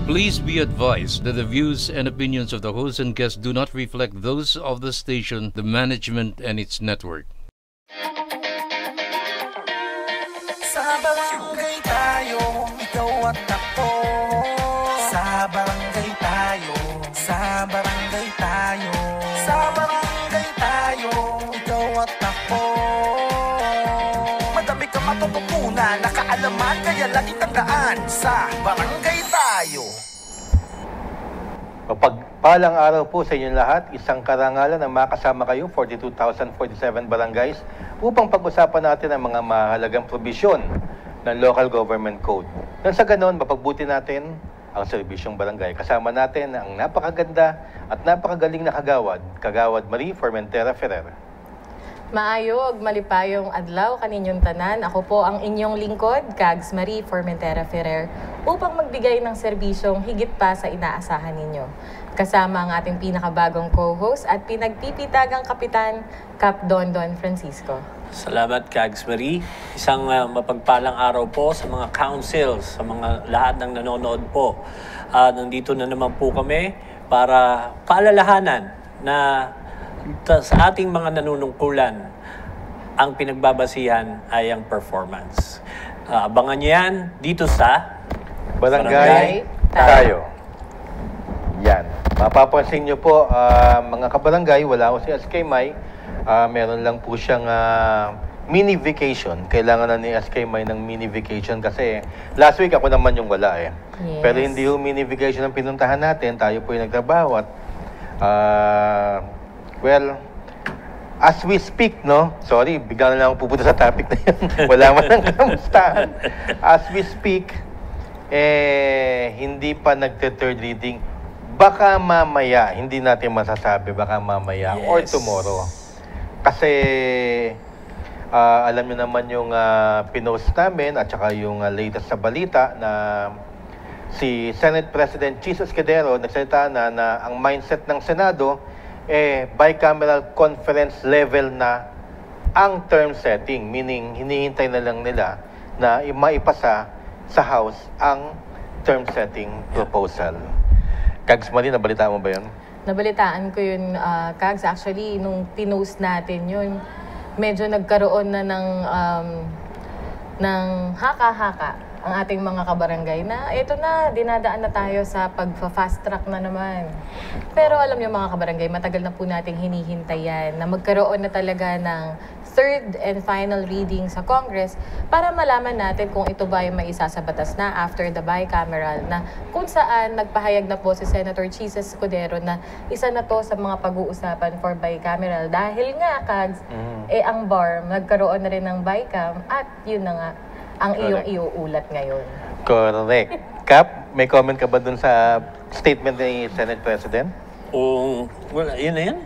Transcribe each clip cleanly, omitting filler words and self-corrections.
Please be advised that the views and opinions of the host and guests do not reflect those of the station, the management, and its network. Sa barangay tayo, ikaw at ako. Sa barangay tayo, sa barangay tayo. Sa barangay tayo, ikaw at ako. Madami kang matututunan, nakaalaman, kaya lagi tandaan. Sa barangay tayo. Pagpalang araw po sa inyong lahat, isang karangalan na makasama kayo, 42,047 barangays, upang pag-usapan natin ang mga mahalagang probisyon ng Local Government Code. Nang sa ganon, mapagbuti natin ang serbisyong barangay. Kasama natin ang napakaganda at napakagaling na Kagawad Marie Formentera Ferrer. Maayog, malipayong adlaw kaninyong tanan. Ako po ang inyong lingkod, Kags Marie Formentera Ferrer, upang magbigay ng serbisyong higit pa sa inaasahan ninyo. Kasama ang ating pinakabagong co-host at pinagpipitagang kapitan, Cap Dondon Francisco. Salamat, Kags Marie. Isang mapagpalang araw po sa mga councils, sa mga lahat ng nanonood po. Nandito na naman po kami para paalalahanan na sa ating mga nanunungkulan, ang pinagbabasihan ay ang performance. Abangan niyo yan dito sa Barangay Tayo. Yan. Mapapansin niyo po, mga kabarangay, wala ko si SK May. Meron lang po siyang mini vacation. Kailangan na ni SK May ng mini vacation kasi last week ako naman yung wala eh. Yes. Pero hindi yung mini vacation ang pinuntahan natin. Tayo po yung nagtrabaho at well, as we speak, no? Sorry, bigla na lang ako pupunta sa topic na yun. Wala man lang kamustahan. As we speak, hindi pa nagte-third reading. Baka mamaya, hindi natin masasabi, baka mamaya or tomorrow. Kasi, alam niyo naman yung pinost namin at saka yung latest sa balita na si Senate President Chis Escudero nagsalita na ang mindset ng Senado bicameral conference level na ang term setting, meaning hinihintay na lang nila na maipasa sa House ang term setting proposal. Kags Marie, nabalita mo ba yun? Nabalitaan ko yun, Kags. Actually, nung pinost natin yun, medyo nagkaroon na ng haka-haka ang ating mga kabarangay na ito na, dinadaan na tayo sa pag-fast track na naman. Pero alam niyo mga kabarangay, matagal na po nating hinihintayan na magkaroon na talaga ng third and final reading sa Congress para malaman natin kung ito ba ay maisa sa batas na after the bicameral na kung saan nagpahayag na po si Senator Chis Escudero na isa na to sa mga pag-uusapan for bicameral dahil nga, Kags, ang BARM nagkaroon na rin ng bicam at yun na nga ang iyong iuulat ngayon. Correct. Cap, may comment ka ba dun sa statement ni Senate President? Well, yun na yan.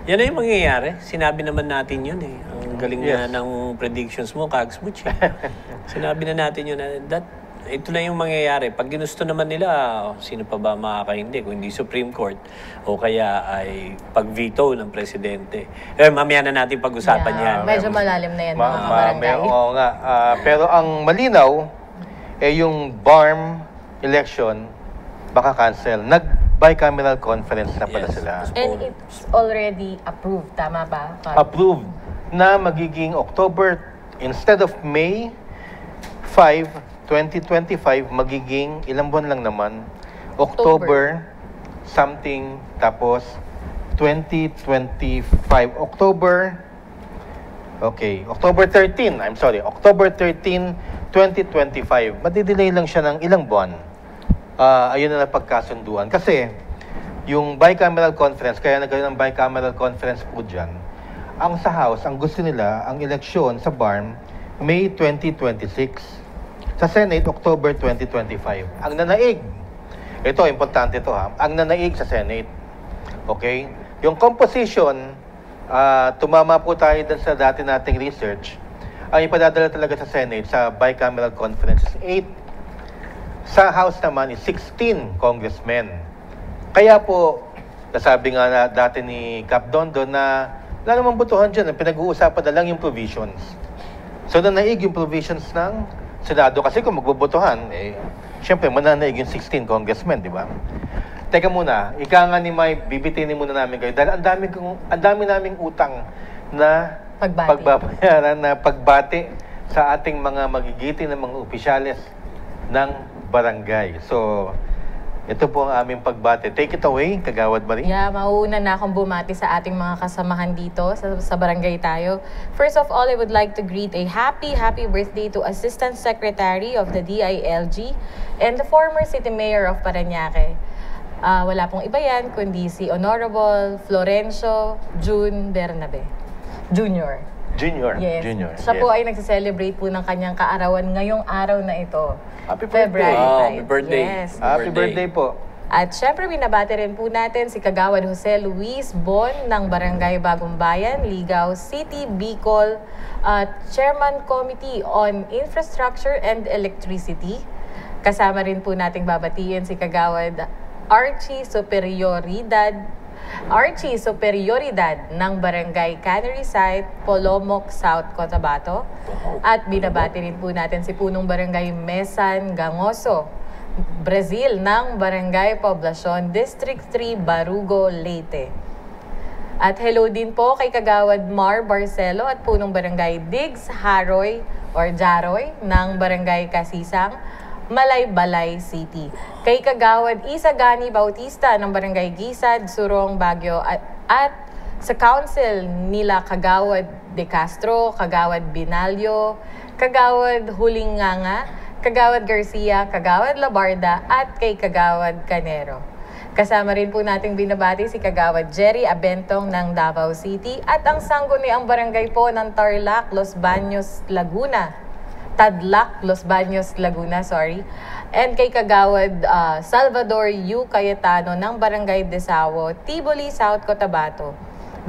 Yan na yung mangyayari. Sinabi naman natin yun eh. Ang galing na ng predictions mo, Kags Butch. Sinabi na natin yun na ito na yung mangyayari. Pag ginusto naman nila, sino pa ba makakahindi kung hindi Supreme Court o kaya ay pag-veto ng presidente. Mamaya na natin pag-usapan yan. Medyo malalim na yan mga kabarangay. Oo nga. Pero ang malinaw, yung BARM election, baka cancel. Nag-bicameral conference na pala sila. And it's already approved, tama ba? Approved na magiging October, instead of May 5, 2025, magiging ilang buwan lang naman, October something, tapos 2025, October 13, October 13, 2025. Madidelay lang siya ng ilang buwan. Ayun na napagkasunduan. Kasi, yung bicameral conference, kaya nagkaroon ng bicameral conference po dyan, ang sa House, ang gusto nila, ang eleksyon sa BARM, May 2026. Sa Senate, October 2025. Ang nanaig, ito, importante ito ha, ang nanaig sa Senate, okay? Yung composition, tumama po tayo dun sa dati nating research, ang ipadadala talaga sa Senate, sa bicameral conference, 8. Sa House naman is 16 congressmen. Kaya po, nasabi nga na dati ni Cap Dondon na wala namang botohan dyan, ang pinag-uusapan na lang yung provisions. So, nanaig yung provisions ng Senado kasi kung magbobotohan, Siyempre, mananaig yung 16 congressmen, di ba? Teka muna, ika nga ni May, bibitinin muna namin kayo. Dahil ang dami naming utang na pagbabayaran, na pagbati sa ating mga magigiti ng mga opisyales ng barangay. So, ito po ang aming pagbati. Take it away, Kagawad Marie. Yeah, mauuna na akong bumati sa ating mga kasamahan dito sa barangay tayo. First of all, I would like to greet a happy birthday to Assistant Secretary of the DILG and the former City Mayor of Parañaque. Wala pong iba yan, kundi si Honorable Florencio June Bernabe Jr. Yes. Junior. Siya po ay nagse-celebrate po ng kanyang kaarawan ngayong araw na ito. Happy birthday. February 5. Happy birthday. Yes. Happy birthday po. At syempre, binabati rin po natin si Kagawad Jose Luis Bon ng Barangay Bagong Bayan, Ligao City, Bicol, Chairman Committee on Infrastructure and Electricity. Kasama rin po nating babatiin si Kagawad Archie Superioridad ng Barangay Cannery Site, Polomoc, South Cotabato. At binabati rin po natin si Punong Barangay Mesan Gangoso, Brazil ng Barangay Poblacion, District 3, Barugo, Leyte. At hello din po kay Kagawad Mar Barcelo at Punong Barangay Diggs Haroy or Jaroy ng Barangay Kasisang, Malaybalay City. Kay Kagawad Isagani Bautista ng Barangay Gisad, Surong, Baguio at sa council nila Kagawad De Castro, Kagawad Binalyo, Kagawad Hulinganga, Kagawad Garcia, Kagawad Labarda at kay Kagawad Canero. Kasama rin po nating binabati si Kagawad Jerry Abentong ng Davao City at ang sangguniang barangay po ng Tarlac, Los Baños, Laguna. Tadlac, Los Baños, Laguna, and kay Kagawad Salvador U. Cayetano ng Barangay Desawo, Tiboli, South Cotabato.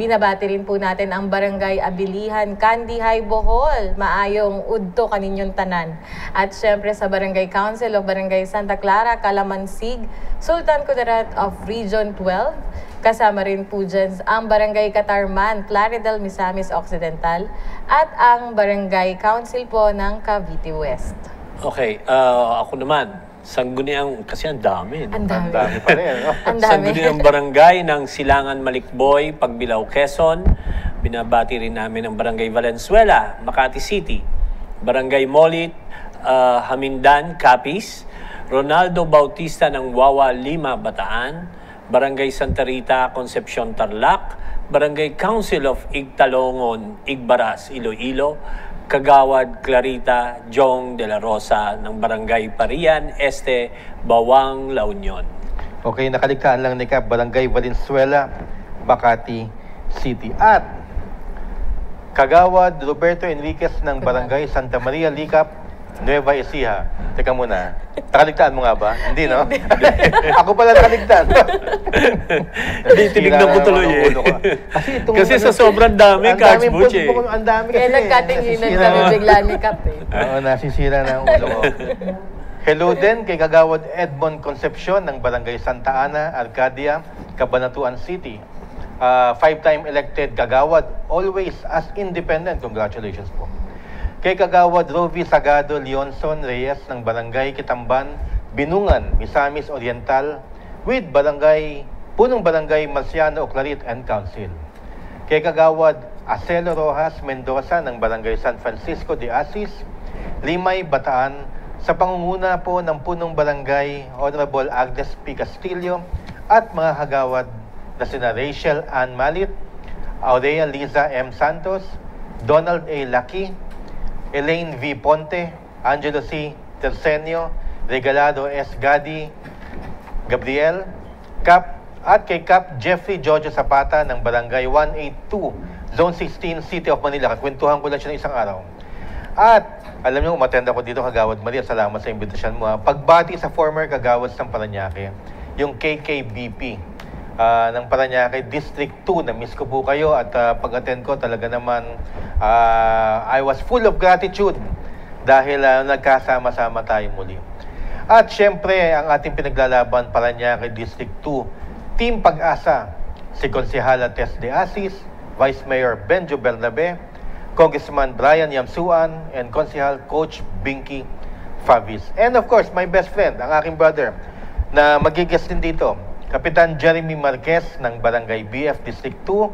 Binabati rin po natin ang Barangay Abilihan, Kandihay, Bohol. Maayong udto kaninyong tanan. At syempre sa Barangay Council of Barangay Santa Clara, Calamansig, Sultan Kudarat of Region 12. Kasama rin po dyan ang Barangay Catarman, Plaridel, Misamis Occidental at ang Barangay Council po ng Cavite West. Okay, ako naman, sangguniang, kasi ang dami. No? Ang dami. Ang dami pa rin, no? Ang dami. Sangguniang barangay ng Silangan, Malikboy, Pagbilao, Quezon. Binabati rin namin ang Barangay Valenzuela, Makati City. Barangay Molit, Hamindan, Capiz. Ronaldo Bautista ng Wawa, Lima, Bataan. Barangay Santa Rita, Concepcion, Tarlac, Barangay Council of Igtalongon, Igbaras, Iloilo, Kagawad Clarita Jong de la Rosa ng Barangay Parian Este, Bawang, La Union. Okay, nakaligtaan lang ni Kap, Barangay Valenzuela, Makati City. At Kagawad Roberto Enriquez ng Barangay Santa Maria, Licap, Nueva Ecija. Teka muna, nakaligtaan mo nga ba? Hindi, no? Ako pala nakaligtaan. Tinignan ko tuloy eh. Kasi sa sobrang dami, Catch Butch eh. Ang dami kasi. Kaya nagkatinginan kami bigla ni Kap eh. Oo, nasisira na ang ulo ko. Hello din kay Kagawad Edmond Concepcion ng Barangay Santa Ana, Arcadia, Cabanatuan City. 5-time elected Kagawad, always as independent. Congratulations po. Kay Kagawad Rovi Sagado Leonson Reyes ng Barangay Kitamban, Binungan, Misamis Oriental, with Punong Barangay Marciano, Oclarit and Council. Kay Kagawad Acelo Rojas Mendoza ng Barangay San Francisco de Asis, Limay, Bataan, sa pangunguna po ng Punong Barangay Honorable Agnes P. Castillo at mga kagawad na sina Rachel Ann Malit, Aurea Liza M. Santos, Donald A. Lucky, Elaine V. Ponte, Angelo C. Tersenio, Regalado S. Gadi, Gabriel, Cap, at kay Cap Jeffrey Jojo Zapata ng Barangay 182, Zone 16, City of Manila. Kakwentuhan ko lang siya ng isang araw. At alam niyo, umatenda ko dito, Kagawad Maria. Salamat sa imbitasyon mo. Pagbati sa former Kagawad ng Parañaque, yung KKBP ng Parañaque District 2. Na-miss ko po kayo at pag-attend ko talaga naman I was full of gratitude dahil nagkasama-sama tayo muli. At syempre, ang ating pinaglalaban Parañaque District 2, Team Pag-asa, si Konsehala Tess de Asis, Vice Mayor Benjo Bernabe, Congressman Brian Yamsuan, and Konsehal Coach Binky Favis. And of course, my best friend, ang aking brother, na magigest din dito, Kapitan Jeremy Marquez ng Barangay BF District 2,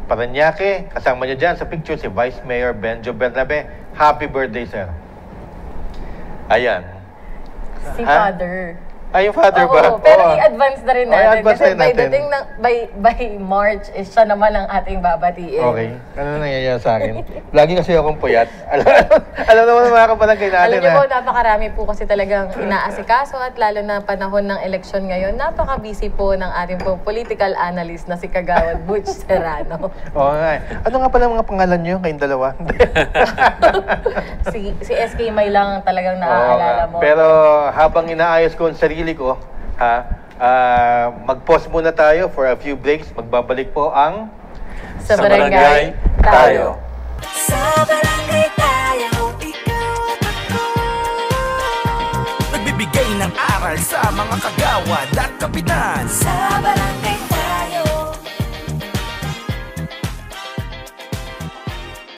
Parañaque. Kasama niya dyan sa picture si Vice Mayor Benjo Bernabe. Happy birthday, sir. Ayan. Si Ha? Father. Ay, yung father Oo, ba? pero Oo. i-advance na rin Oo, natin. i-advance Kasi na by natin. dating ng, by March, siya naman ang ating babatiin. Okay. Ano nangyayari sa akin? Lagi kasi akong puyat. Alam naman ng mga kabarangay natin. Alam niyo po, napakarami po kasi talagang inaasikaso at lalo na panahon ng eleksyon ngayon, napaka-busy po ng ating po political analyst na si Kagawad Butch Serrano. Oo nga. Ano nga pala mga pangalan niyo kayong dalawa? si SK May lang talagang Oo naaalala nga. mo. Pero habang inaayos ko ang sarili ko, mag-pause muna tayo for a few breaks. Magbabalik po ang Sa barangay tayo. Sa barangay tayo, ikaw at ako. Nagbibigay ng aral sa mga kagawad at kapitan. Sa barangay